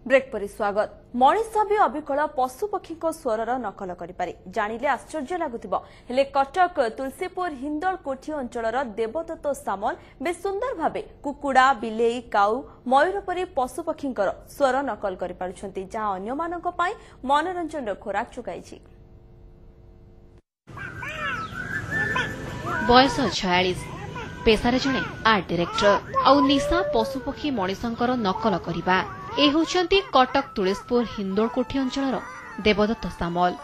Break पर स्वागत। मनीष भी अविकल पशुपक्षी स्वर नकल करें जानिले आश्चर्य लगुथिबो हेले कटक तुलसीपुर हिंदल कोठी अंचलर देवदत्त सामल बेस सुंदर भावे कुकुड़ा बिलेई काऊ मयूर परी पशुपक्षी स्वर नकल कर पारुछंती जहां अन्य मानक पई मनोरंजन खोराक चुकाई। बयस 46 पेशारे जणे आर्ट डायरेक्टर आउ निशा पशुपक्षी मनीषंकर नकल करिबा ए होचंती कटक तुलसीपुर हिंदोलकोठी अंचलर देवदत्त सामल।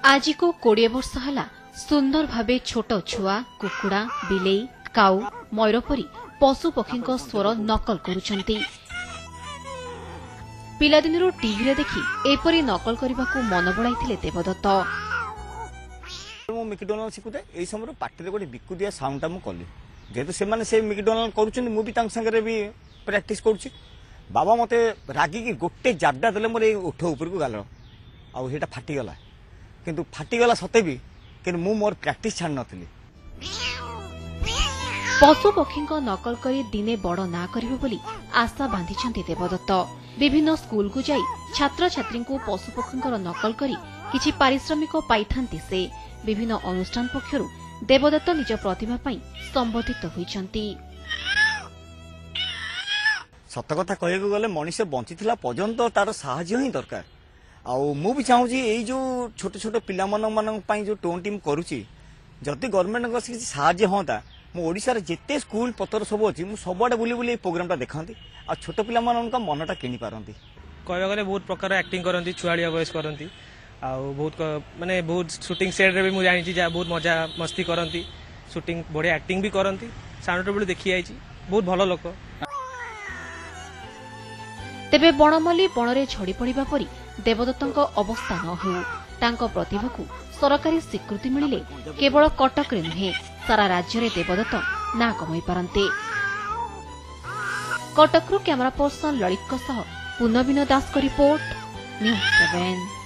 आज को 20 वर्ष हला सुंदर भावे छोट छुआ कुकुड़ा बिलेई काऊ मयूर परी पशुपक्षी स्वर नकल करुछंती। पिलादिनरु टीवी रे देखि एपरी नकल करबाकू मन बळाइथिले देवदत्त। मो मैकडोनाल्ड शिखुते एई समय पार्टी गोटे बिकु दिया साउंड मु कली जेहेतु से मैकडोनाल्ड करुछन मु भी तांग संगे भी प्रैक्टिस करुछि। बाबा मते रागी की गोटे जाबडा देले मोर उठ ऊपर को गाल आ हेटा फाटी गला किंतु फाटी गला सते भी कि मु मोर प्रैक्टिस छाड़ नथली। पशुपक्षी नकल करी दिने बड़ ना करिवे बोली आशा बांधिछंती देवदत्त। विभिन्न स्कूल को जाई छात्र छात्री को पशुपक्षी नकल करी किछि पारिश्रमिक पाइथांती से विभिन्न अनुष्ठान पक्षरु देवदत्त निज प्रतिभा पई संबोधित होइछंती। सत कथा कहू गले मनीष बंची पर्यंत तार साहय ही दरकार। आउ मु भी चाहूँ यही जो छोट छोट पिला जो टोन टीम करुच्ची जदि गवर्नमेंट किसी साहय हाँ ओडिशा रे जेते स्कूल पतर सब अच्छी मुझे सबुआडे बुली बुली प्रोग्राम देखती आ छोट पिला मनटा किनी पारती। कहवा गले बहुत प्रकार एक्टिंग करती छुआड़िया वॉइस करती बहुत माने बहुत शूटिंग सेट रे भी मुझे जानी बहुत मजा मस्ती करती शूटिंग बढ़िया एक्टिंग भी करती साउंड बेलू देखी आई बहुत भल लोक। तेबे बणमल्ली बणरे झड़ी पड़िबा परी देवदत्तଙ୍କ अवस्था न हो तांको प्रतिभा को सरकारी स्वीकृति मिलिले केवल कटक रे नुहे सारा राज्य रे देवदत्त ना कमाई पारंते। कटक रो कैमरा पर्सन ललित सह पुनबिन दास को रिपोर्ट न्यूज 7।